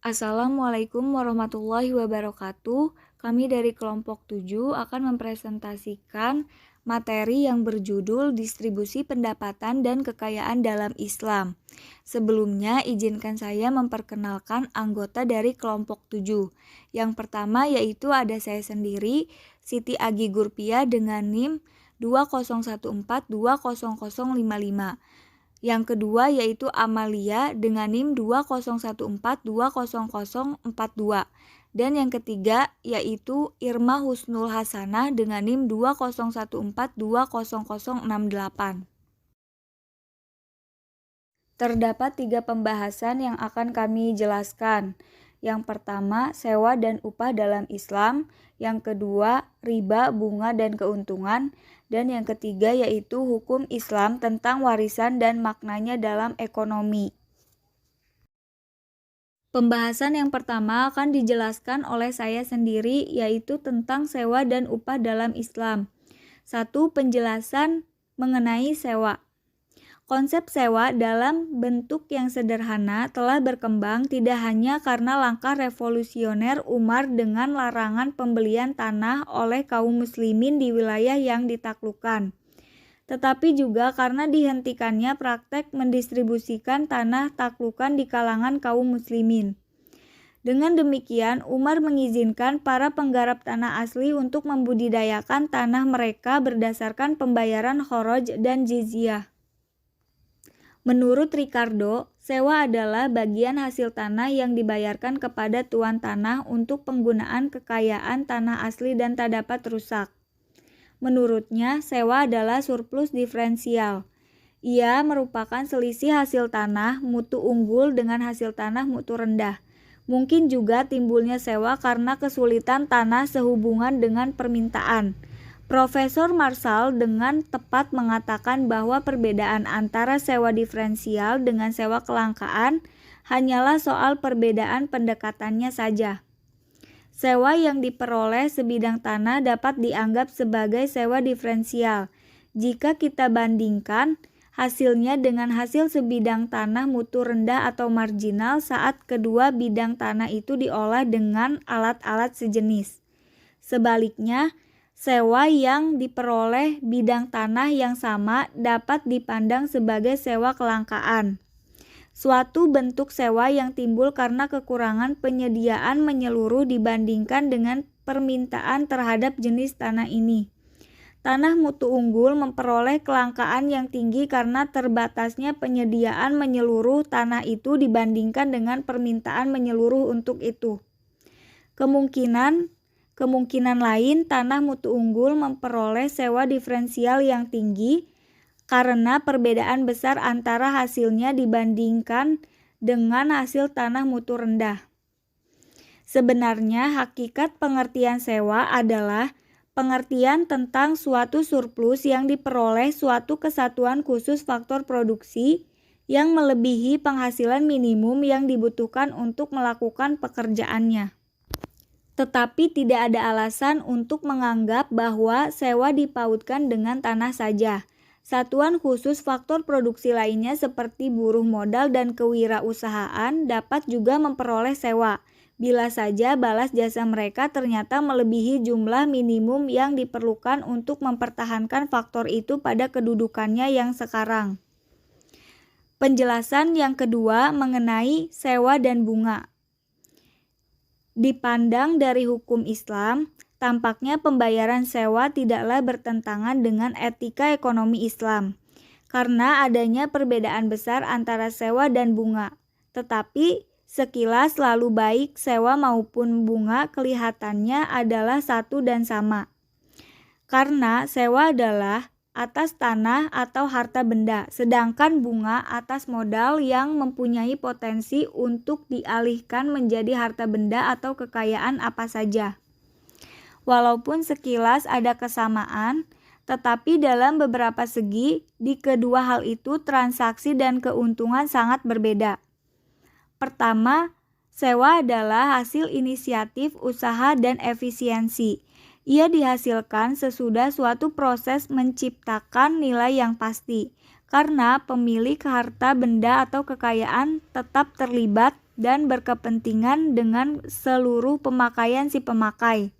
Assalamualaikum warahmatullahi wabarakatuh. Kami dari kelompok 7 akan mempresentasikan materi yang berjudul Distribusi Pendapatan dan Kekayaan dalam Islam. Sebelumnya, izinkan saya memperkenalkan anggota dari kelompok 7. Yang pertama yaitu ada saya sendiri, Siti Agi Gurpia dengan NIM 2014200055. Yang kedua yaitu Amalia dengan NIM 2014200042. Dan yang ketiga yaitu Irma Husnul Hasanah dengan NIM 2014200068. Terdapat 3 pembahasan yang akan kami jelaskan. Yang pertama, sewa dan upah dalam Islam. Yang kedua, riba, bunga, dan keuntungan. Dan yang ketiga yaitu hukum Islam tentang warisan dan maknanya dalam ekonomi. Pembahasan yang pertama akan dijelaskan oleh saya sendiri, yaitu tentang sewa dan upah dalam Islam. 1. Penjelasan mengenai sewa. Konsep sewa dalam bentuk yang sederhana telah berkembang tidak hanya karena langkah revolusioner Umar dengan larangan pembelian tanah oleh kaum muslimin di wilayah yang ditaklukkan, tetapi juga karena dihentikannya praktek mendistribusikan tanah taklukan di kalangan kaum muslimin. Dengan demikian, Umar mengizinkan para penggarap tanah asli untuk membudidayakan tanah mereka berdasarkan pembayaran kharaj dan jizyah. Menurut Ricardo, sewa adalah bagian hasil tanah yang dibayarkan kepada tuan tanah untuk penggunaan kekayaan tanah asli dan tak dapat rusak. Menurutnya, sewa adalah surplus diferensial. Ia merupakan selisih hasil tanah mutu unggul dengan hasil tanah mutu rendah. Mungkin juga timbulnya sewa karena kesulitan tanah sehubungan dengan permintaan. Profesor Marshall dengan tepat mengatakan bahwa perbedaan antara sewa diferensial dengan sewa kelangkaan hanyalah soal perbedaan pendekatannya saja. Sewa yang diperoleh sebidang tanah dapat dianggap sebagai sewa diferensial jika kita bandingkan hasilnya dengan hasil sebidang tanah mutu rendah atau marginal saat kedua bidang tanah itu diolah dengan alat-alat sejenis. Sebaliknya, sewa yang diperoleh bidang tanah yang sama dapat dipandang sebagai sewa kelangkaan, suatu bentuk sewa yang timbul karena kekurangan penyediaan menyeluruh dibandingkan dengan permintaan terhadap jenis tanah ini. Tanah mutu unggul memperoleh kelangkaan yang tinggi karena terbatasnya penyediaan menyeluruh tanah itu dibandingkan dengan permintaan menyeluruh untuk itu. Kemungkinan lain, tanah mutu unggul memperoleh sewa diferensial yang tinggi karena perbedaan besar antara hasilnya dibandingkan dengan hasil tanah mutu rendah. Sebenarnya, hakikat pengertian sewa adalah pengertian tentang suatu surplus yang diperoleh suatu kesatuan khusus faktor produksi yang melebihi penghasilan minimum yang dibutuhkan untuk melakukan pekerjaannya. Tetapi tidak ada alasan untuk menganggap bahwa sewa dipautkan dengan tanah saja. Satuan khusus faktor produksi lainnya seperti buruh modal dan kewirausahaan dapat juga memperoleh sewa, bila saja balas jasa mereka ternyata melebihi jumlah minimum yang diperlukan untuk mempertahankan faktor itu pada kedudukannya yang sekarang. Penjelasan yang kedua mengenai sewa dan bunga. Dipandang dari hukum Islam, tampaknya pembayaran sewa tidaklah bertentangan dengan etika ekonomi Islam, karena adanya perbedaan besar antara sewa dan bunga. Tetapi sekilas lalu baik sewa maupun bunga kelihatannya adalah satu dan sama. Karena sewa adalah atas tanah atau harta benda, sedangkan bunga atas modal yang mempunyai potensi untuk dialihkan menjadi harta benda atau kekayaan apa saja. Walaupun sekilas ada kesamaan, tetapi dalam beberapa segi di kedua hal itu transaksi dan keuntungan sangat berbeda. Pertama, sewa adalah hasil inisiatif usaha dan efisiensi. Ia dihasilkan sesudah suatu proses menciptakan nilai yang pasti, karena pemilik harta benda atau kekayaan tetap terlibat dan berkepentingan dengan seluruh pemakaian si pemakai.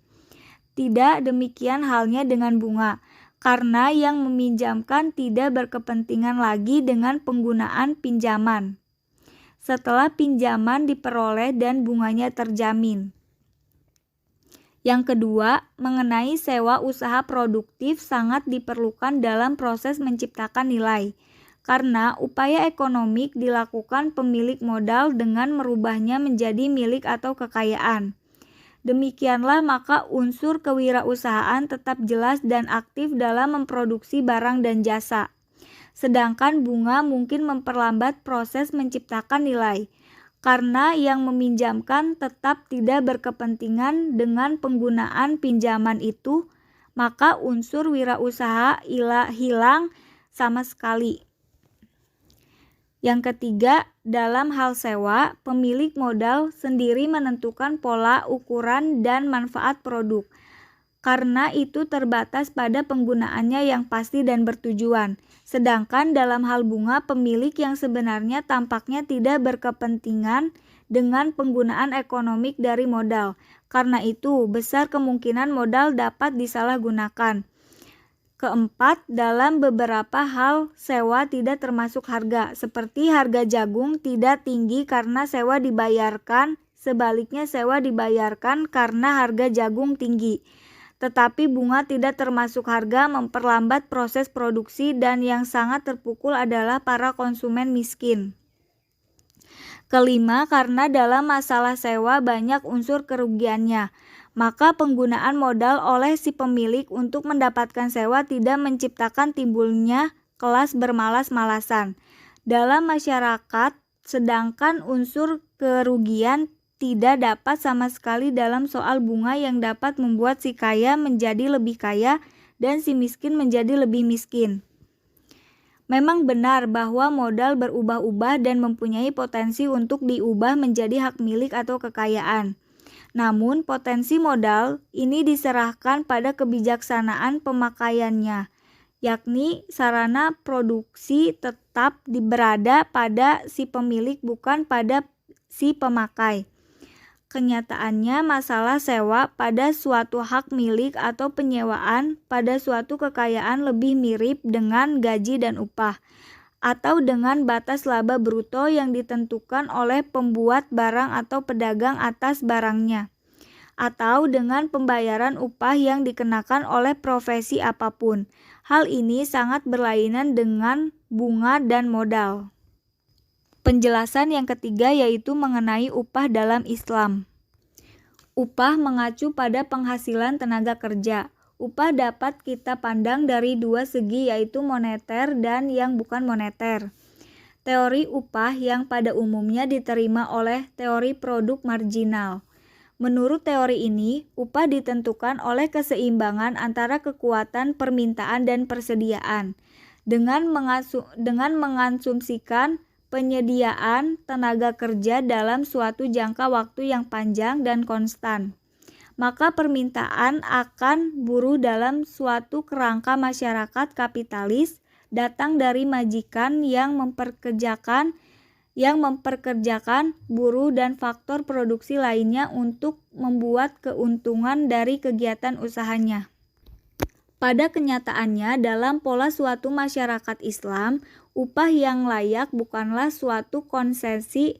Tidak demikian halnya dengan bunga, karena yang meminjamkan tidak berkepentingan lagi dengan penggunaan pinjaman setelah pinjaman diperoleh dan bunganya terjamin. Yang kedua, mengenai sewa usaha produktif sangat diperlukan dalam proses menciptakan nilai, karena upaya ekonomik dilakukan pemilik modal dengan merubahnya menjadi milik atau kekayaan. Demikianlah maka unsur kewirausahaan tetap jelas dan aktif dalam memproduksi barang dan jasa. Sedangkan bunga mungkin memperlambat proses menciptakan nilai, karena yang meminjamkan tetap tidak berkepentingan dengan penggunaan pinjaman itu, maka unsur wirausaha hilang sama sekali. Yang ketiga, dalam hal sewa, pemilik modal sendiri menentukan pola, ukuran, dan manfaat produk, karena itu terbatas pada penggunaannya yang pasti dan bertujuan. Sedangkan dalam hal bunga, pemilik yang sebenarnya tampaknya tidak berkepentingan dengan penggunaan ekonomik dari modal. Karena itu, besar kemungkinan modal dapat disalahgunakan. Keempat, dalam beberapa hal sewa tidak termasuk harga, seperti harga jagung tidak tinggi karena sewa dibayarkan, sebaliknya sewa dibayarkan karena harga jagung tinggi. Tetapi bunga tidak termasuk harga, memperlambat proses produksi, dan yang sangat terpukul adalah para konsumen miskin. Kelima, karena dalam masalah sewa banyak unsur kerugiannya, maka penggunaan modal oleh si pemilik untuk mendapatkan sewa tidak menciptakan timbulnya kelas bermalas-malasan dalam masyarakat, sedangkan unsur kerugian tidak dapat sama sekali dalam soal bunga yang dapat membuat si kaya menjadi lebih kaya dan si miskin menjadi lebih miskin. Memang benar bahwa modal berubah-ubah dan mempunyai potensi untuk diubah menjadi hak milik atau kekayaan. Namun potensi modal ini diserahkan pada kebijaksanaan pemakaiannya, yakni sarana produksi tetap berada pada si pemilik bukan pada si pemakai. Kenyataannya masalah sewa pada suatu hak milik atau penyewaan pada suatu kekayaan lebih mirip dengan gaji dan upah, atau dengan batas laba bruto yang ditentukan oleh pembuat barang atau pedagang atas barangnya, atau dengan pembayaran upah yang dikenakan oleh profesi apapun. Hal ini sangat berlainan dengan bunga dan modal. Penjelasan yang ketiga yaitu mengenai upah dalam Islam. Upah mengacu pada penghasilan tenaga kerja. Upah dapat kita pandang dari dua segi yaitu moneter dan yang bukan moneter. Teori upah yang pada umumnya diterima oleh teori produk marginal. Menurut teori ini, upah ditentukan oleh keseimbangan antara kekuatan permintaan dan persediaan dengan mengasumsikan penyediaan tenaga kerja dalam suatu jangka waktu yang panjang dan konstan. Maka permintaan akan buruh dalam suatu kerangka masyarakat kapitalis datang dari majikan yang memperkerjakan buruh dan faktor produksi lainnya untuk membuat keuntungan dari kegiatan usahanya. Pada kenyataannya, dalam pola suatu masyarakat Islam, upah yang layak bukanlah suatu konsesi,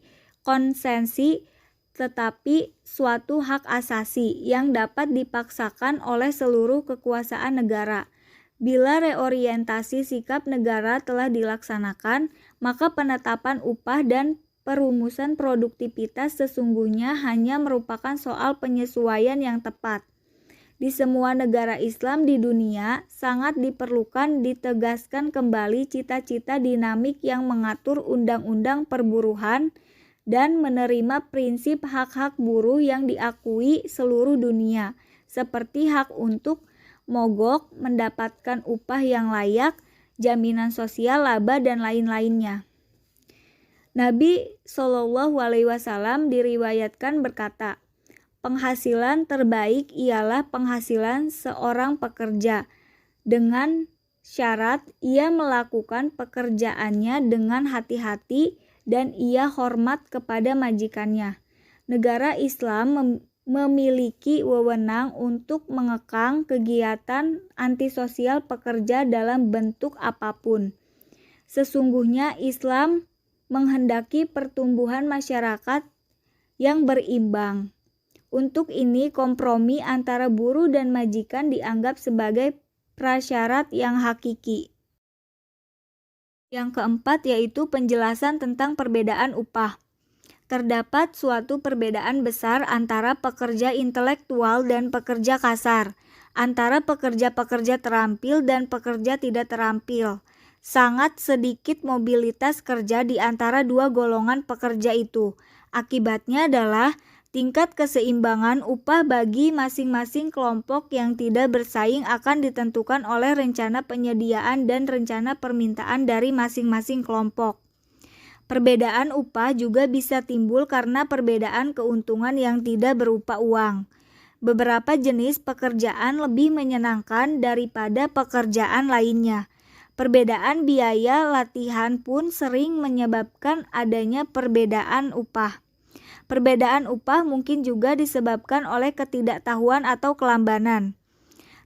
tetapi suatu hak asasi yang dapat dipaksakan oleh seluruh kekuasaan negara. Bila reorientasi sikap negara telah dilaksanakan, maka penetapan upah dan perumusan produktivitas sesungguhnya hanya merupakan soal penyesuaian yang tepat. Di semua negara Islam di dunia, sangat diperlukan ditegaskan kembali cita-cita dinamik yang mengatur undang-undang perburuhan dan menerima prinsip hak-hak buruh yang diakui seluruh dunia, seperti hak untuk mogok, mendapatkan upah yang layak, jaminan sosial, laba, dan lain-lainnya. Nabi SAW diriwayatkan berkata, penghasilan terbaik ialah penghasilan seorang pekerja, dengan syarat ia melakukan pekerjaannya dengan hati-hati dan ia hormat kepada majikannya. Negara Islam memiliki wewenang untuk mengekang kegiatan antisosial pekerja dalam bentuk apapun. Sesungguhnya Islam menghendaki pertumbuhan masyarakat yang berimbang. Untuk ini, kompromi antara buruh dan majikan dianggap sebagai prasyarat yang hakiki. Yang keempat yaitu penjelasan tentang perbedaan upah. Terdapat suatu perbedaan besar antara pekerja intelektual dan pekerja kasar, antara pekerja-pekerja terampil dan pekerja tidak terampil. Sangat sedikit mobilitas kerja di antara dua golongan pekerja itu. Akibatnya adalah tingkat keseimbangan upah bagi masing-masing kelompok yang tidak bersaing akan ditentukan oleh rencana penyediaan dan rencana permintaan dari masing-masing kelompok. Perbedaan upah juga bisa timbul karena perbedaan keuntungan yang tidak berupa uang. Beberapa jenis pekerjaan lebih menyenangkan daripada pekerjaan lainnya. Perbedaan biaya latihan pun sering menyebabkan adanya perbedaan upah. Perbedaan upah mungkin juga disebabkan oleh ketidaktahuan atau kelambanan.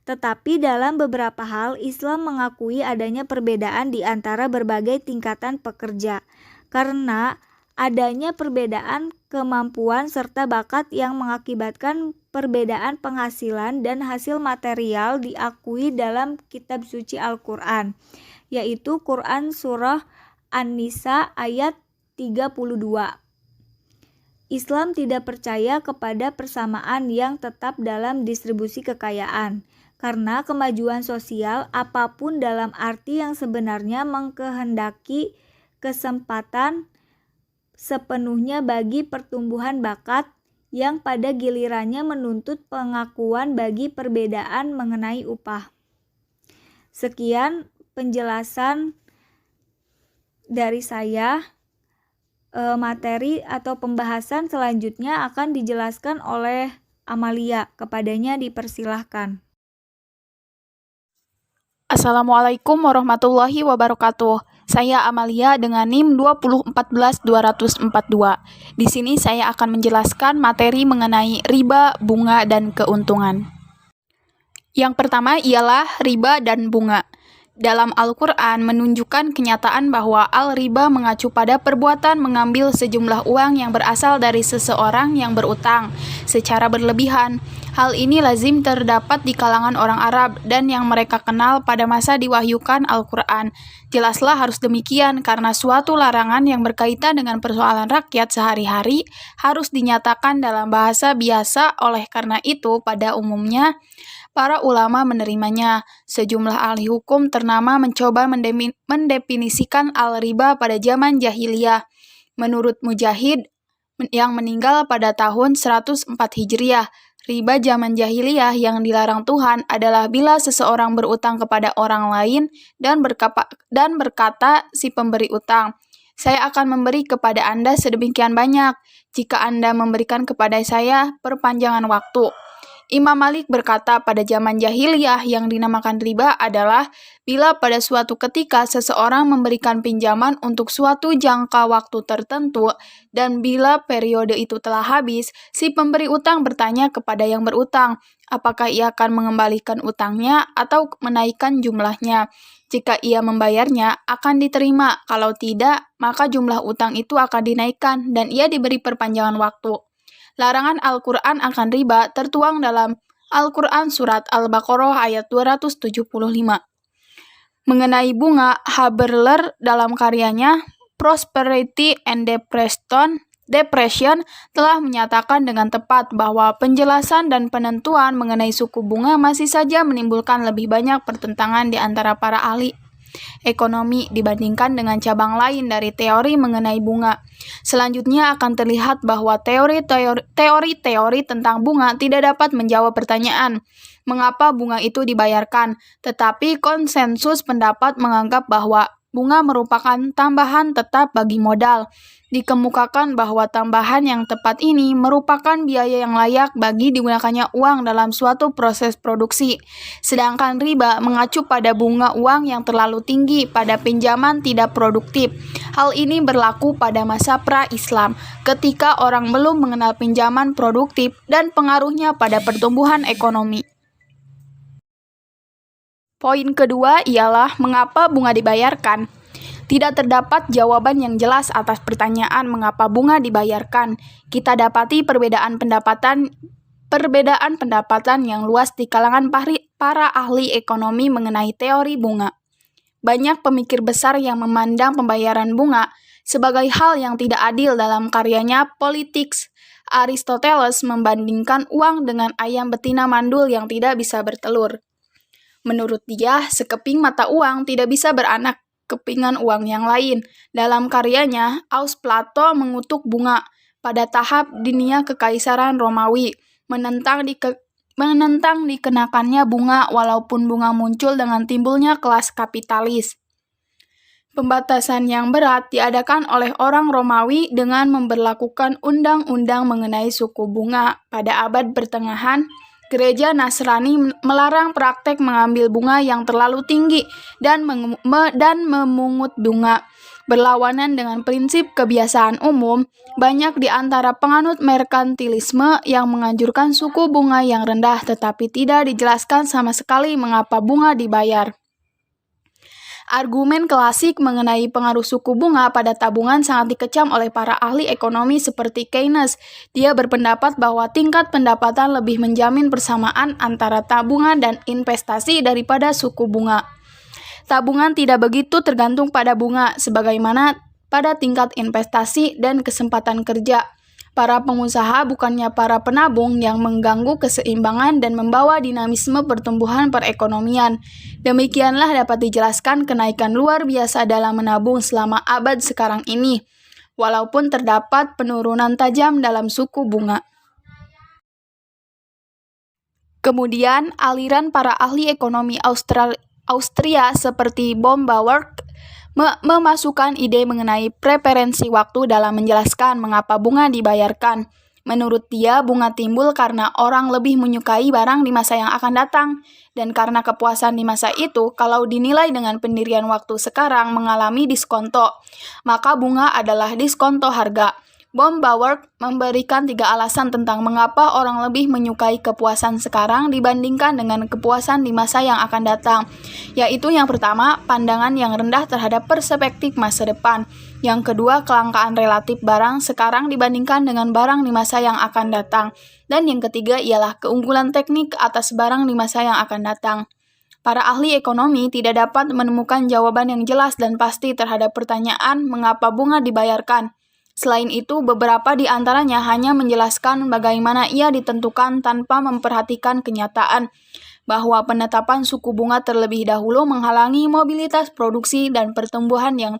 Tetapi dalam beberapa hal, Islam mengakui adanya perbedaan di antara berbagai tingkatan pekerja, karena adanya perbedaan kemampuan serta bakat yang mengakibatkan perbedaan penghasilan dan hasil material diakui dalam kitab suci Al-Quran, yaitu Quran Surah An-Nisa ayat 32. Islam tidak percaya kepada persamaan yang tetap dalam distribusi kekayaan, karena kemajuan sosial apapun dalam arti yang sebenarnya mengkehendaki kesempatan sepenuhnya bagi pertumbuhan bakat yang pada gilirannya menuntut pengakuan bagi perbedaan mengenai upah. Sekian penjelasan dari saya. Materi atau pembahasan selanjutnya akan dijelaskan oleh Amalia. Kepadanya dipersilahkan. Assalamualaikum warahmatullahi wabarakatuh. Saya Amalia dengan NIM 2014242. Di sini saya akan menjelaskan materi mengenai riba, bunga, dan keuntungan. Yang pertama ialah riba dan bunga. Dalam Al-Quran menunjukkan kenyataan bahwa al-riba mengacu pada perbuatan mengambil sejumlah uang yang berasal dari seseorang yang berutang secara berlebihan. Hal ini lazim terdapat di kalangan orang Arab dan yang mereka kenal pada masa diwahyukan Al-Quran. Jelaslah harus demikian karena suatu larangan yang berkaitan dengan persoalan rakyat sehari-hari harus dinyatakan dalam bahasa biasa. Oleh karena itu, pada umumnya, para ulama menerimanya. Sejumlah ahli hukum ternama mencoba mendefinisikan al-riba pada zaman jahiliyah. Menurut Mujahid yang meninggal pada tahun 104 Hijriah, riba zaman jahiliyah yang dilarang Tuhan adalah bila seseorang berutang kepada orang lain dan berkata si pemberi utang, "Saya akan memberi kepada Anda sedemikian banyak jika Anda memberikan kepada saya perpanjangan waktu." Imam Malik berkata pada zaman jahiliyah yang dinamakan riba adalah bila pada suatu ketika seseorang memberikan pinjaman untuk suatu jangka waktu tertentu dan bila periode itu telah habis, si pemberi utang bertanya kepada yang berutang, apakah ia akan mengembalikan utangnya atau menaikkan jumlahnya. Jika ia membayarnya, akan diterima. Kalau tidak, maka jumlah utang itu akan dinaikkan dan ia diberi perpanjangan waktu. Larangan Al-Quran akan riba tertuang dalam Al-Quran Surat Al-Baqarah ayat 275. Mengenai bunga, Haberler dalam karyanya Prosperity and Depression telah menyatakan dengan tepat bahwa penjelasan dan penentuan mengenai suku bunga masih saja menimbulkan lebih banyak pertentangan di antara para ahli ekonomi dibandingkan dengan cabang lain dari teori mengenai bunga. Selanjutnya akan terlihat bahwa teori-teori tentang bunga tidak dapat menjawab pertanyaan mengapa bunga itu dibayarkan, tetapi konsensus pendapat menganggap bahwa bunga merupakan tambahan tetap bagi modal. Dikemukakan bahwa tambahan yang tepat ini merupakan biaya yang layak bagi digunakannya uang dalam suatu proses produksi. Sedangkan riba mengacu pada bunga uang yang terlalu tinggi pada pinjaman tidak produktif. Hal ini berlaku pada masa pra-Islam, ketika orang belum mengenal pinjaman produktif dan pengaruhnya pada pertumbuhan ekonomi. Poin kedua ialah mengapa bunga dibayarkan. Tidak terdapat jawaban yang jelas atas pertanyaan mengapa bunga dibayarkan. Kita dapati perbedaan pendapatan yang luas di kalangan para ahli ekonomi mengenai teori bunga. Banyak pemikir besar yang memandang pembayaran bunga sebagai hal yang tidak adil. Dalam karyanya Politics, Aristoteles membandingkan uang dengan ayam betina mandul yang tidak bisa bertelur. Menurut dia, sekeping mata uang tidak bisa beranak kepingan uang yang lain. Dalam karyanya, Aus Plato mengutuk bunga pada tahap dinia kekaisaran Romawi, menentang dikenakannya bunga walaupun bunga muncul dengan timbulnya kelas kapitalis. Pembatasan yang berat diadakan oleh orang Romawi dengan memberlakukan undang-undang mengenai suku bunga. Pada abad pertengahan, Gereja Nasrani melarang praktek mengambil bunga yang terlalu tinggi dan memungut bunga. Berlawanan dengan prinsip kebiasaan umum, banyak di antara penganut merkantilisme yang menganjurkan suku bunga yang rendah, tetapi tidak dijelaskan sama sekali mengapa bunga dibayar. Argumen klasik mengenai pengaruh suku bunga pada tabungan sangat dikecam oleh para ahli ekonomi seperti Keynes. Dia berpendapat bahwa tingkat pendapatan lebih menjamin persamaan antara tabungan dan investasi daripada suku bunga. Tabungan tidak begitu tergantung pada bunga, sebagaimana pada tingkat investasi dan kesempatan kerja. Para pengusaha bukannya para penabung yang mengganggu keseimbangan dan membawa dinamisme pertumbuhan perekonomian. Demikianlah dapat dijelaskan kenaikan luar biasa dalam menabung selama abad sekarang ini, walaupun terdapat penurunan tajam dalam suku bunga. Kemudian, aliran para ahli ekonomi Austria seperti Baumgart memasukkan ide mengenai preferensi waktu dalam menjelaskan mengapa bunga dibayarkan. Menurut dia, bunga timbul karena orang lebih menyukai barang di masa yang akan datang, dan karena kepuasan di masa itu, kalau dinilai dengan pendirian waktu sekarang mengalami diskonto, maka bunga adalah diskonto harga. Baumgart memberikan 3 alasan tentang mengapa orang lebih menyukai kepuasan sekarang dibandingkan dengan kepuasan di masa yang akan datang, yaitu yang pertama, pandangan yang rendah terhadap perspektif masa depan. Yang kedua, kelangkaan relatif barang sekarang dibandingkan dengan barang di masa yang akan datang. Dan yang ketiga ialah keunggulan teknik atas barang di masa yang akan datang. Para ahli ekonomi tidak dapat menemukan jawaban yang jelas dan pasti terhadap pertanyaan mengapa bunga dibayarkan. Selain itu, beberapa di antaranya hanya menjelaskan bagaimana ia ditentukan tanpa memperhatikan kenyataan bahwa penetapan suku bunga terlebih dahulu menghalangi mobilitas produksi dan pertumbuhan yang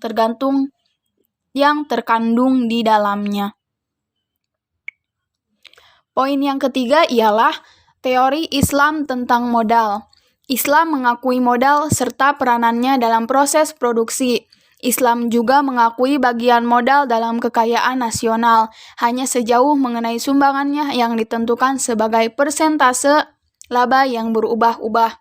terkandung di dalamnya. Poin yang ketiga ialah teori Islam tentang modal. Islam mengakui modal serta peranannya dalam proses produksi. Islam juga mengakui bagian modal dalam kekayaan nasional, hanya sejauh mengenai sumbangannya yang ditentukan sebagai persentase laba yang berubah-ubah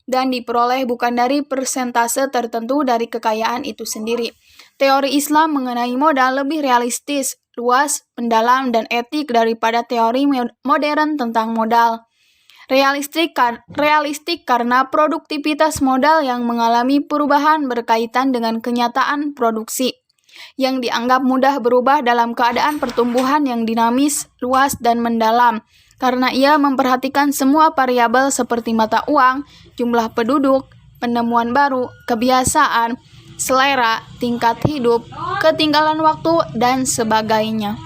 dan diperoleh bukan dari persentase tertentu dari kekayaan itu sendiri. Teori Islam mengenai modal lebih realistis, luas, mendalam, dan etik daripada teori modern tentang modal. Realistik karena produktivitas modal yang mengalami perubahan berkaitan dengan kenyataan produksi, yang dianggap mudah berubah dalam keadaan pertumbuhan yang dinamis, luas, dan mendalam, karena ia memperhatikan semua variabel seperti mata uang, jumlah penduduk, penemuan baru, kebiasaan, selera, tingkat hidup, ketinggalan waktu, dan sebagainya.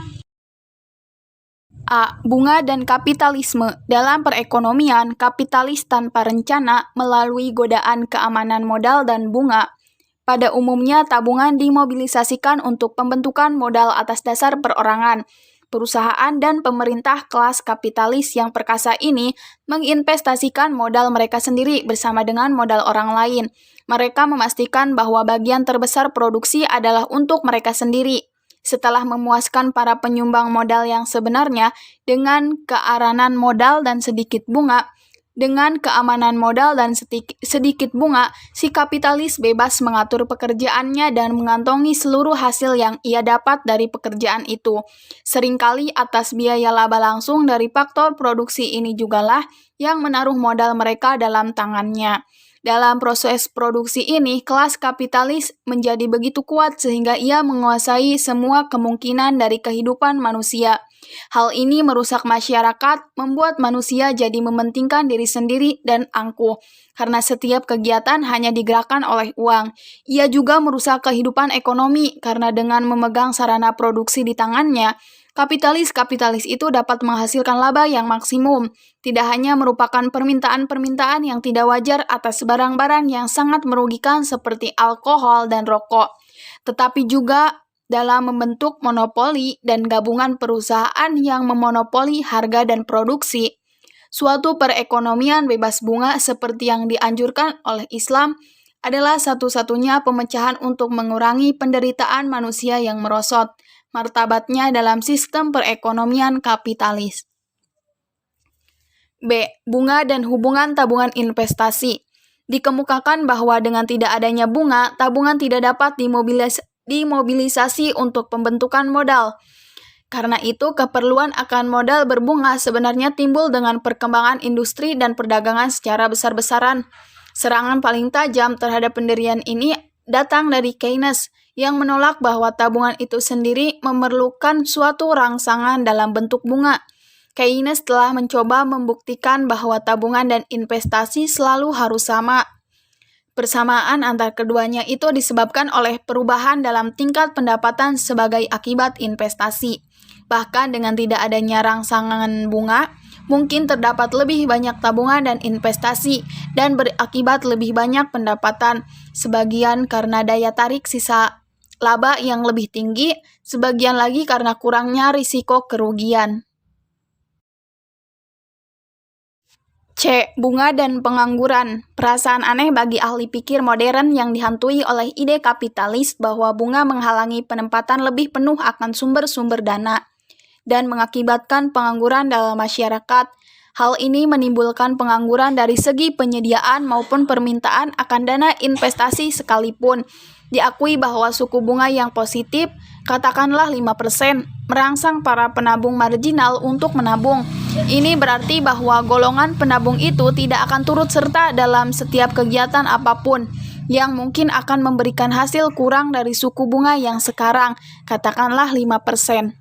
A. Bunga dan kapitalisme. Dalam perekonomian, kapitalis tanpa rencana melalui godaan keamanan modal dan bunga. Pada umumnya, tabungan dimobilisasikan untuk pembentukan modal atas dasar perorangan. Perusahaan dan pemerintah kelas kapitalis yang perkasa ini menginvestasikan modal mereka sendiri bersama dengan modal orang lain. Mereka memastikan bahwa bagian terbesar produksi adalah untuk mereka sendiri. Setelah memuaskan para penyumbang modal yang sebenarnya dengan kearanan modal dan sedikit bunga, Dengan keamanan modal dan sedikit bunga, si kapitalis bebas mengatur pekerjaannya dan mengantongi seluruh hasil yang ia dapat dari pekerjaan itu. Seringkali atas biaya laba langsung dari faktor produksi ini jugalah yang menaruh modal mereka dalam tangannya. Dalam proses produksi ini, kelas kapitalis menjadi begitu kuat sehingga ia menguasai semua kemungkinan dari kehidupan manusia. Hal ini merusak masyarakat, membuat manusia jadi mementingkan diri sendiri dan angkuh, karena setiap kegiatan hanya digerakkan oleh uang. Ia juga merusak kehidupan ekonomi, karena dengan memegang sarana produksi di tangannya, kapitalis itu dapat menghasilkan laba yang maksimum. Tidak hanya merupakan permintaan-permintaan yang tidak wajar atas barang-barang yang sangat merugikan seperti alkohol dan rokok, tetapi juga dalam membentuk monopoli dan gabungan perusahaan yang memonopoli harga dan produksi. Suatu perekonomian bebas bunga seperti yang dianjurkan oleh Islam adalah satu-satunya pemecahan untuk mengurangi penderitaan manusia yang merosot martabatnya dalam sistem perekonomian kapitalis. B. Bunga dan hubungan tabungan investasi. Dikemukakan bahwa dengan tidak adanya bunga, tabungan tidak dapat dimobilisasi untuk pembentukan modal. Karena itu, keperluan akan modal berbunga sebenarnya timbul dengan perkembangan industri dan perdagangan secara besar-besaran. Serangan paling tajam terhadap pendirian ini datang dari Keynes, yang menolak bahwa tabungan itu sendiri memerlukan suatu rangsangan dalam bentuk bunga. Keynes telah mencoba membuktikan bahwa tabungan dan investasi selalu harus sama. Persamaan antar keduanya itu disebabkan oleh perubahan dalam tingkat pendapatan sebagai akibat investasi. Bahkan dengan tidak adanya rangsangan bunga, mungkin terdapat lebih banyak tabungan dan investasi dan berakibat lebih banyak pendapatan, sebagian karena daya tarik sisa laba yang lebih tinggi, sebagian lagi karena kurangnya risiko kerugian. C. Bunga dan pengangguran. Perasaan aneh bagi ahli pikir modern yang dihantui oleh ide kapitalis bahwa bunga menghalangi penempatan lebih penuh akan sumber-sumber dana dan mengakibatkan pengangguran dalam masyarakat. Hal ini menimbulkan pengangguran dari segi penyediaan maupun permintaan akan dana investasi sekalipun. Diakui bahwa suku bunga yang positif, katakanlah 5%, merangsang para penabung marginal untuk menabung. Ini berarti bahwa golongan penabung itu tidak akan turut serta dalam setiap kegiatan apapun yang mungkin akan memberikan hasil kurang dari suku bunga yang sekarang, katakanlah 5%.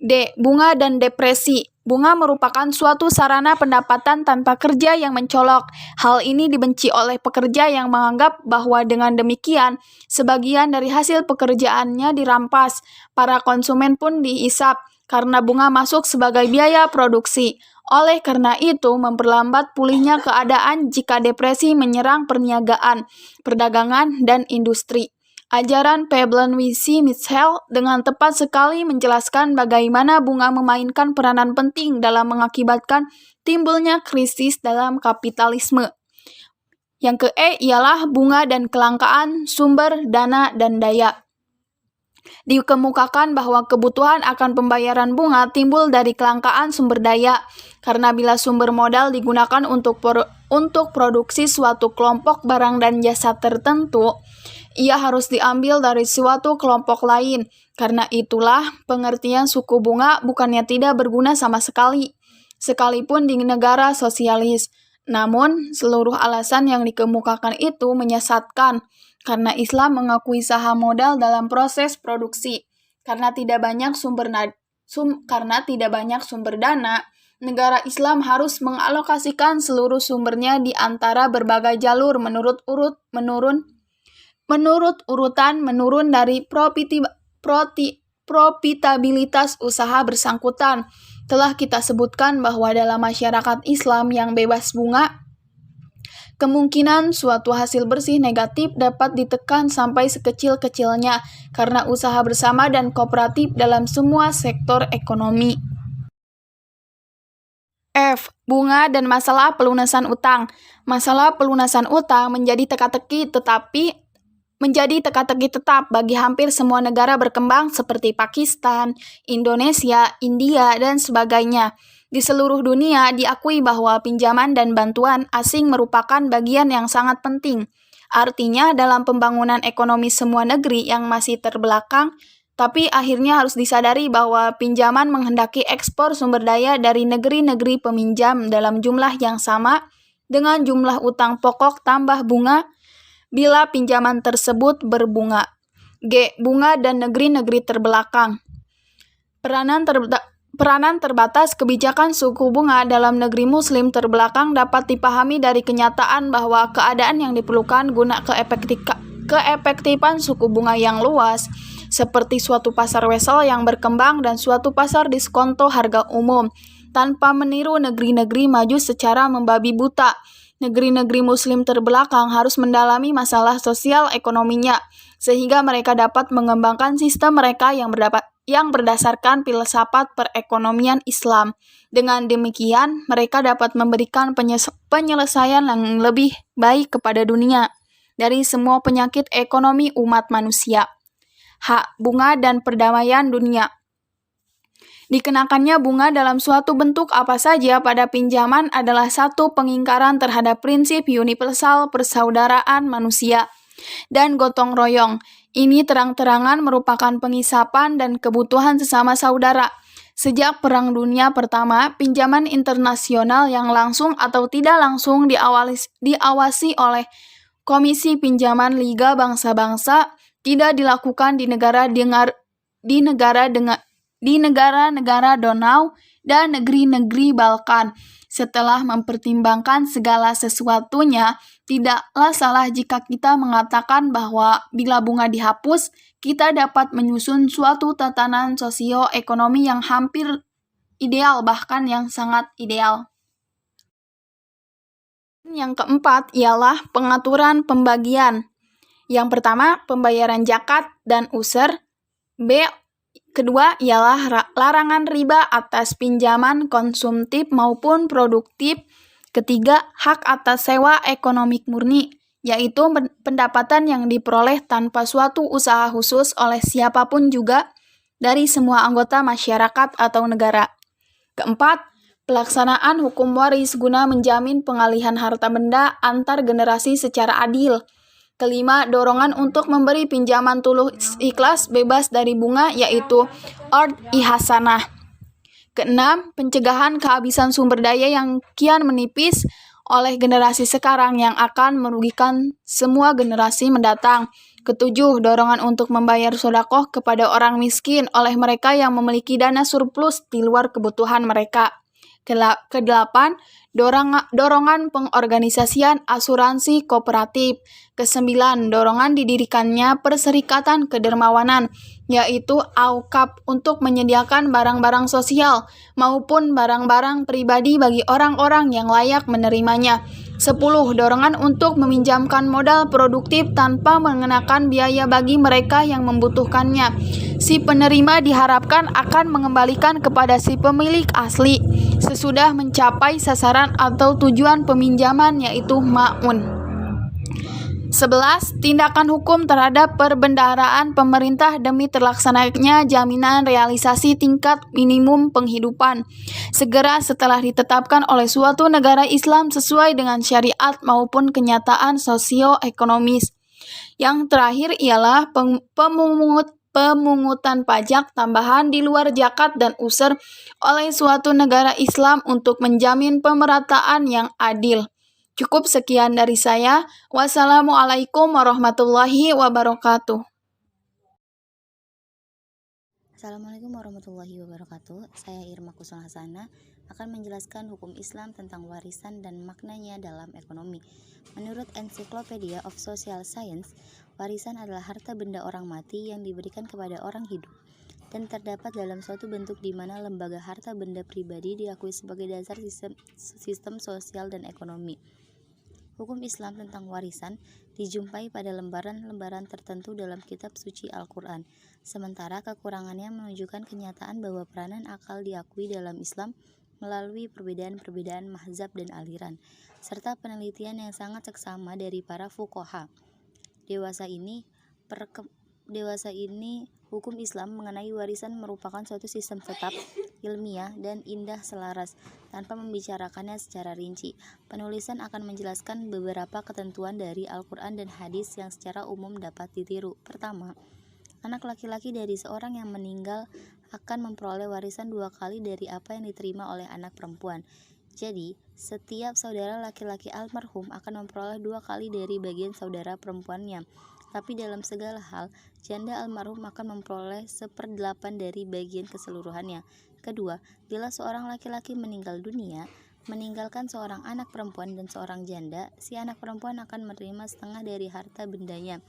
D. Bunga dan depresi. Bunga merupakan suatu sarana pendapatan tanpa kerja yang mencolok. Hal ini dibenci oleh pekerja yang menganggap bahwa dengan demikian, sebagian dari hasil pekerjaannya dirampas. Para konsumen pun dihisap, karena bunga masuk sebagai biaya produksi. Oleh karena itu, memperlambat pulihnya keadaan jika depresi menyerang perniagaan, perdagangan, dan industri. Ajaran Pablo Wisi Mitchell dengan tepat sekali menjelaskan bagaimana bunga memainkan peranan penting dalam mengakibatkan timbulnya krisis dalam kapitalisme. Yang ke-E ialah bunga dan kelangkaan sumber dana dan daya. Dikemukakan bahwa kebutuhan akan pembayaran bunga timbul dari kelangkaan sumber daya, karena bila sumber modal digunakan untuk produksi suatu kelompok barang dan jasa tertentu, ia harus diambil dari suatu kelompok lain. Karena itulah pengertian suku bunga bukannya tidak berguna sama sekali, sekalipun di negara sosialis. Namun, seluruh alasan yang dikemukakan itu menyesatkan, karena Islam mengakui saham modal dalam proses produksi. Karena tidak banyak sumber dana, negara Islam harus mengalokasikan seluruh sumbernya di antara berbagai jalur menurut urutan menurun dari profitabilitas usaha bersangkutan. Telah kita sebutkan bahwa dalam masyarakat Islam yang bebas bunga, kemungkinan suatu hasil bersih negatif dapat ditekan sampai sekecil-kecilnya karena usaha bersama dan kooperatif dalam semua sektor ekonomi. F. Bunga dan masalah pelunasan utang. Masalah pelunasan utang menjadi teka-teki tetap bagi hampir semua negara berkembang seperti Pakistan, Indonesia, India, dan sebagainya. Di seluruh dunia diakui bahwa pinjaman dan bantuan asing merupakan bagian yang sangat penting. Artinya dalam pembangunan ekonomi semua negeri yang masih terbelakang, tapi akhirnya harus disadari bahwa pinjaman menghendaki ekspor sumber daya dari negeri-negeri peminjam dalam jumlah yang sama dengan jumlah utang pokok tambah bunga bila pinjaman tersebut berbunga. G. Bunga dan negeri-negeri terbelakang. Peranan terbatas kebijakan suku bunga dalam negeri muslim terbelakang dapat dipahami dari kenyataan bahwa keadaan yang diperlukan guna keefektifan suku bunga yang luas, seperti suatu pasar wesel yang berkembang dan suatu pasar diskonto harga umum, tanpa meniru negeri-negeri maju secara membabi buta. Negeri-negeri muslim terbelakang harus mendalami masalah sosial ekonominya, sehingga mereka dapat mengembangkan sistem mereka yang berdasarkan filsafat perekonomian Islam. Dengan demikian, mereka dapat memberikan penyelesaian yang lebih baik kepada dunia dari semua penyakit ekonomi umat manusia. H. Bunga dan perdamaian dunia. Dikenakannya bunga dalam suatu bentuk apa saja pada pinjaman adalah satu pengingkaran terhadap prinsip universal persaudaraan manusia dan gotong royong. Ini terang-terangan merupakan pengisapan dan kebutuhan sesama saudara. Sejak Perang Dunia Pertama, pinjaman internasional yang langsung atau tidak langsung diawasi oleh Komisi Pinjaman Liga Bangsa-Bangsa tidak dilakukan di negara-negara Donau dan negeri-negeri Balkan. Setelah mempertimbangkan segala sesuatunya, tidaklah salah jika kita mengatakan bahwa bila bunga dihapus, kita dapat menyusun suatu tatanan sosioekonomi yang hampir ideal, bahkan yang sangat ideal. Yang keempat ialah pengaturan pembagian. Yang pertama, pembayaran zakat dan user. B. Kedua ialah larangan riba atas pinjaman konsumtif maupun produktif. Ketiga, hak atas sewa ekonomi murni, yaitu pendapatan yang diperoleh tanpa suatu usaha khusus oleh siapapun juga dari semua anggota masyarakat atau negara. Keempat, pelaksanaan hukum waris guna menjamin pengalihan harta benda antar generasi secara adil. Kelima, dorongan untuk memberi pinjaman tulus ikhlas bebas dari bunga, yaitu ord ihsanah. Keenam, pencegahan kehabisan sumber daya yang kian menipis oleh generasi sekarang yang akan merugikan semua generasi mendatang. Ketujuh, dorongan untuk membayar sedekah kepada orang miskin oleh mereka yang memiliki dana surplus di luar kebutuhan mereka. Kedelapan, dorongan pengorganisasian asuransi kooperatif. Kesembilan, dorongan didirikannya Perserikatan Kedermawanan, yaitu AUKAP, untuk menyediakan barang-barang sosial maupun barang-barang pribadi bagi orang-orang yang layak menerimanya. 10. Dorongan untuk meminjamkan modal produktif tanpa mengenakan biaya bagi mereka yang membutuhkannya. Si penerima diharapkan akan mengembalikan kepada si pemilik asli sesudah mencapai sasaran atau tujuan peminjaman, yaitu ma'un. 11. Tindakan hukum terhadap perbendaharaan pemerintah demi terlaksananya jaminan realisasi tingkat minimum penghidupan segera setelah ditetapkan oleh suatu negara Islam sesuai dengan syariat maupun kenyataan sosioekonomis. Yang terakhir ialah pemungutan pajak tambahan di luar zakat dan user oleh suatu negara Islam untuk menjamin pemerataan yang adil. Cukup sekian dari saya. Wassalamualaikum warahmatullahi wabarakatuh. Assalamualaikum warahmatullahi wabarakatuh. Saya Irma Kusal Hasana akan menjelaskan hukum Islam tentang warisan dan maknanya dalam ekonomi. Menurut Encyclopedia of Social Science, warisan adalah harta benda orang mati yang diberikan kepada orang hidup dan terdapat dalam suatu bentuk di mana lembaga harta benda pribadi diakui sebagai dasar sistem sosial dan ekonomi. Hukum Islam tentang warisan dijumpai pada lembaran-lembaran tertentu dalam kitab suci Al-Quran, sementara kekurangannya menunjukkan kenyataan bahwa peranan akal diakui dalam Islam melalui perbedaan-perbedaan mazhab dan aliran, serta penelitian yang sangat seksama dari para fuqaha. Dewasa ini, hukum Islam mengenai warisan merupakan suatu sistem tetap ilmiah, dan indah selaras, tanpa membicarakannya secara rinci. Penulisan akan menjelaskan beberapa ketentuan dari Al-Quran dan hadis yang secara umum dapat ditiru. Pertama, anak laki-laki dari seorang yang meninggal akan memperoleh warisan 2 kali dari apa yang diterima oleh anak perempuan. Jadi, setiap saudara laki-laki almarhum akan memperoleh 2 kali dari bagian saudara perempuannya. Tapi dalam segala hal, janda almarhum akan memperoleh 1/8 dari bagian keseluruhannya. Kedua, bila seorang laki-laki meninggal dunia, meninggalkan seorang anak perempuan dan seorang janda, si anak perempuan akan menerima setengah dari harta bendanya.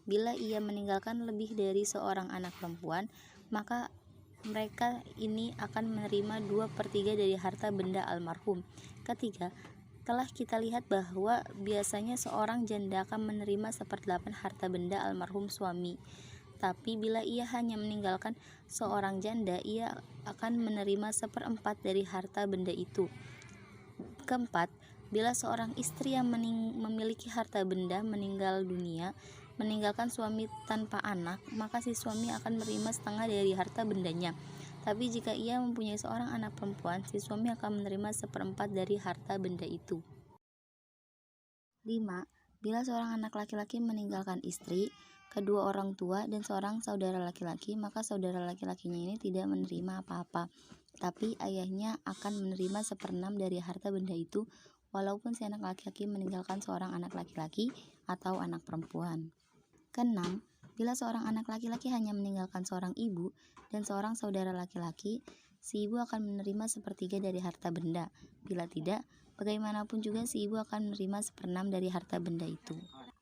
Bila ia meninggalkan lebih dari seorang anak perempuan, maka mereka ini akan menerima 2/3 dari harta benda almarhum. Ketiga, telah kita lihat bahwa biasanya seorang janda akan menerima 1/8 harta benda almarhum suami. Tapi bila ia hanya meninggalkan seorang janda, ia akan menerima 1/4 dari harta benda itu. Keempat, bila seorang istri yang memiliki harta benda meninggal dunia, meninggalkan suami tanpa anak, maka si suami akan menerima setengah dari harta bendanya. Tapi jika ia mempunyai seorang anak perempuan, si suami akan menerima 1/4 dari harta benda itu. 5. Bila seorang anak laki-laki meninggalkan istri, kedua orang tua, dan seorang saudara laki-laki, maka saudara laki-lakinya ini tidak menerima apa-apa, tapi ayahnya akan menerima 1/6 dari harta benda itu, walaupun si anak laki-laki meninggalkan seorang anak laki-laki atau anak perempuan. Keenam, bila seorang anak laki-laki hanya meninggalkan seorang ibu dan seorang saudara laki-laki, si ibu akan menerima 1/3 dari harta benda. Bila tidak, bagaimanapun juga si ibu akan menerima 1/6 dari harta benda itu.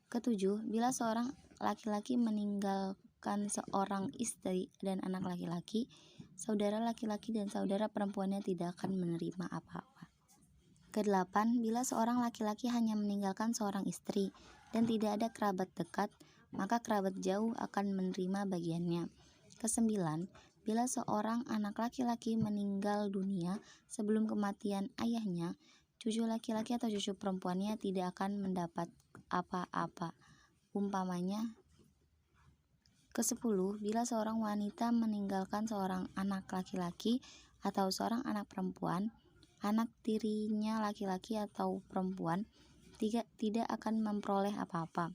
Ketujuh, bila seorang laki-laki meninggalkan seorang istri dan anak laki-laki, saudara laki-laki dan saudara perempuannya tidak akan menerima apa-apa. Kedelapan, bila seorang laki-laki hanya meninggalkan seorang istri dan tidak ada kerabat dekat, maka kerabat jauh akan menerima bagiannya. Kesembilan, bila seorang anak laki-laki meninggal dunia sebelum kematian ayahnya, cucu laki-laki atau cucu perempuannya tidak akan mendapat apa-apa. Umpamanya, ke-10, bila seorang wanita meninggalkan seorang anak laki-laki atau seorang anak perempuan, anak tirinya laki-laki atau perempuan tidak akan memperoleh apa-apa.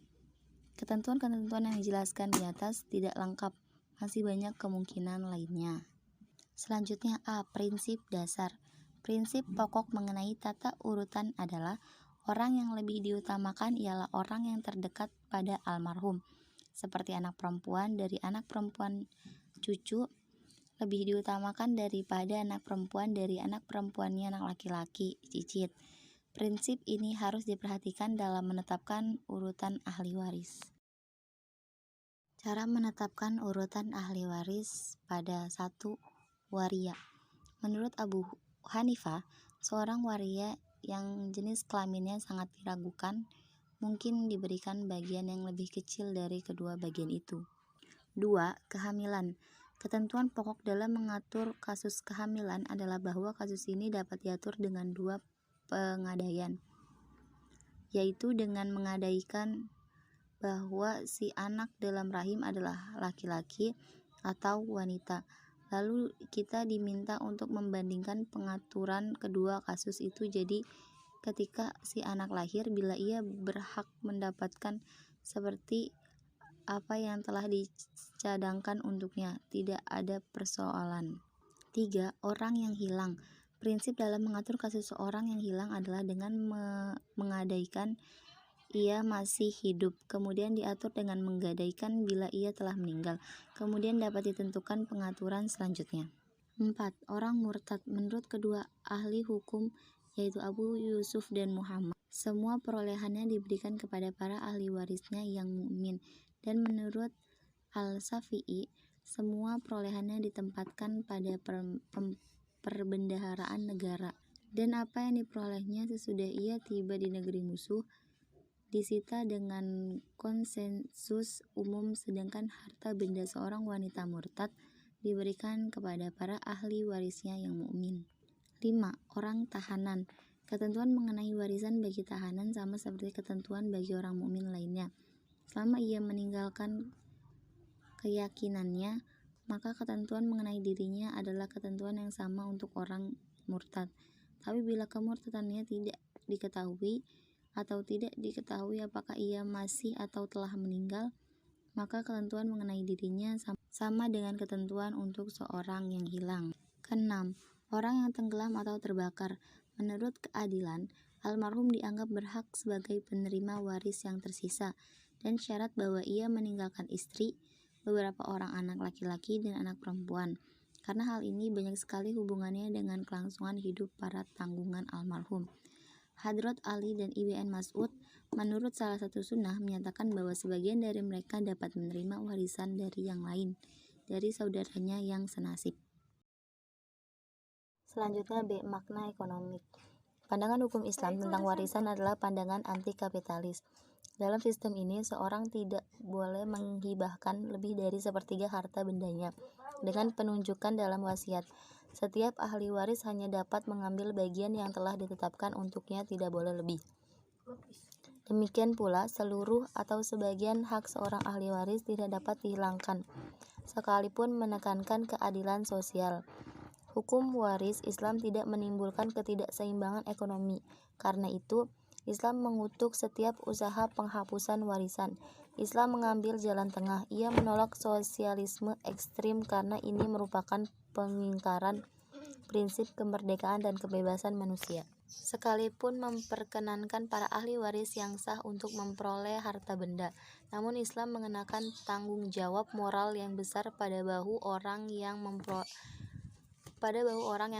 Ketentuan-ketentuan yang dijelaskan di atas tidak lengkap, masih banyak kemungkinan lainnya. Selanjutnya A. Prinsip dasar. Prinsip pokok mengenai tata urutan adalah orang yang lebih diutamakan ialah orang yang terdekat pada almarhum, seperti anak perempuan dari anak perempuan cucu lebih diutamakan daripada anak perempuan dari anak perempuannya anak laki-laki cicit. Prinsip ini harus diperhatikan dalam menetapkan urutan ahli waris. Cara menetapkan urutan ahli waris pada 1. Waria. Menurut Abu Hanifah, seorang waria yang jenis kelaminnya sangat diragukan mungkin diberikan bagian yang lebih kecil dari kedua bagian itu. 2. Kehamilan. Ketentuan pokok dalam mengatur kasus kehamilan adalah bahwa kasus ini dapat diatur dengan 2 pengadaian, yaitu dengan mengadaikan bahwa si anak dalam rahim adalah laki-laki atau wanita. Lalu kita diminta untuk membandingkan pengaturan kedua kasus itu. Jadi ketika si anak lahir, bila ia berhak mendapatkan seperti apa yang telah dicadangkan untuknya, tidak ada persoalan. 3. Orang yang hilang. Prinsip dalam mengatur kasus seorang yang hilang adalah dengan mengadaikan ia masih hidup, kemudian diatur dengan menggadaikan bila ia telah meninggal, kemudian dapat ditentukan pengaturan selanjutnya. 4. Orang murtad. Menurut kedua ahli hukum yaitu Abu Yusuf dan Muhammad, semua perolehannya diberikan kepada para ahli warisnya yang mukmin, dan menurut Al-Syafi'i, semua perolehannya ditempatkan pada perbendaharaan negara, dan apa yang diperolehnya sesudah ia tiba di negeri musuh disita dengan konsensus umum, sedangkan harta benda seorang wanita murtad diberikan kepada para ahli warisnya yang mukmin. 5. Orang tahanan. Ketentuan mengenai warisan bagi tahanan sama seperti ketentuan bagi orang mukmin lainnya. Selama ia meninggalkan keyakinannya, maka ketentuan mengenai dirinya adalah ketentuan yang sama untuk orang murtad. Tapi bila kemurtadannya tidak diketahui atau tidak diketahui apakah ia masih atau telah meninggal, maka ketentuan mengenai dirinya sama dengan ketentuan untuk seorang yang hilang. Keenam, orang yang tenggelam atau terbakar. Menurut keadilan, almarhum dianggap berhak sebagai penerima waris yang tersisa, dan syarat bahwa ia meninggalkan istri, beberapa orang anak laki-laki dan anak perempuan. Karena hal ini banyak sekali hubungannya dengan kelangsungan hidup para tanggungan almarhum. Hadrat Ali dan Ibn Mas'ud menurut salah satu sunnah menyatakan bahwa sebagian dari mereka dapat menerima warisan dari yang lain, dari saudaranya yang senasib. Selanjutnya B. Makna ekonomik. Pandangan hukum Islam tentang warisan adalah pandangan anti-kapitalis. Dalam sistem ini, seorang tidak boleh menghibahkan lebih dari sepertiga harta bendanya dengan penunjukan dalam wasiat. Setiap ahli waris hanya dapat mengambil bagian yang telah ditetapkan untuknya, tidak boleh lebih. Demikian pula, seluruh atau sebagian hak seorang ahli waris tidak dapat dihilangkan, sekalipun menekankan keadilan sosial. Hukum waris Islam tidak menimbulkan ketidakseimbangan ekonomi. Karena itu, Islam mengutuk setiap usaha penghapusan warisan. Islam mengambil jalan tengah. Ia menolak sosialisme ekstrim karena ini merupakan pengingkaran prinsip kemerdekaan dan kebebasan manusia. Sekalipun memperkenankan para ahli waris yang sah untuk memperoleh harta benda, namun Islam mengenakan tanggung jawab moral yang besar pada bahu orang yang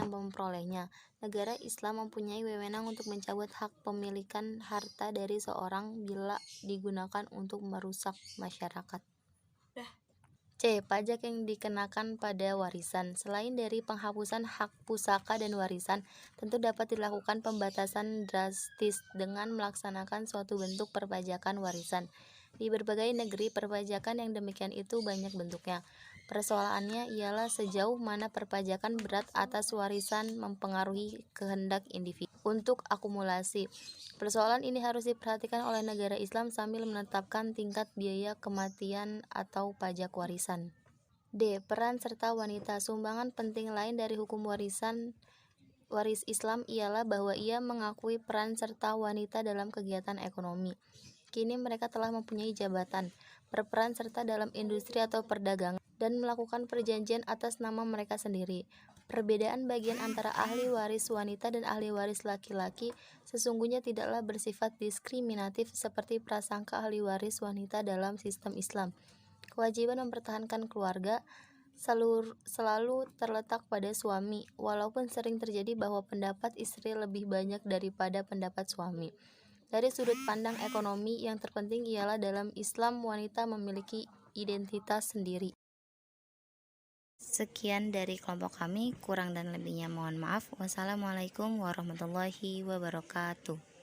memperolehnya. Negara Islam mempunyai wewenang untuk mencabut hak pemilikan harta dari seorang bila digunakan untuk merusak masyarakat. C. Pajak yang dikenakan pada warisan. Selain dari penghapusan hak pusaka dan warisan, tentu dapat dilakukan pembatasan drastis dengan melaksanakan suatu bentuk perpajakan warisan. Di berbagai negeri, perpajakan yang demikian itu banyak bentuknya. Persoalannya ialah sejauh mana perpajakan berat atas warisan mempengaruhi kehendak individu untuk akumulasi. Persoalan ini harus diperhatikan oleh negara Islam sambil menetapkan tingkat biaya kematian atau pajak warisan. D. Peran serta wanita. Sumbangan penting lain dari hukum waris Islam ialah bahwa ia mengakui peran serta wanita dalam kegiatan ekonomi. Kini mereka telah mempunyai jabatan, berperan serta dalam industri atau perdagangan, dan melakukan perjanjian atas nama mereka sendiri. Perbedaan bagian antara ahli waris wanita dan ahli waris laki-laki sesungguhnya tidaklah bersifat diskriminatif seperti prasangka ahli waris wanita dalam sistem Islam. Kewajiban mempertahankan keluarga selalu terletak pada suami, walaupun sering terjadi bahwa pendapat istri lebih banyak daripada pendapat suami. Dari sudut pandang ekonomi, yang terpenting ialah dalam Islam wanita memiliki identitas sendiri. Sekian dari kelompok kami, kurang dan lebihnya mohon maaf. Wassalamualaikum warahmatullahi wabarakatuh.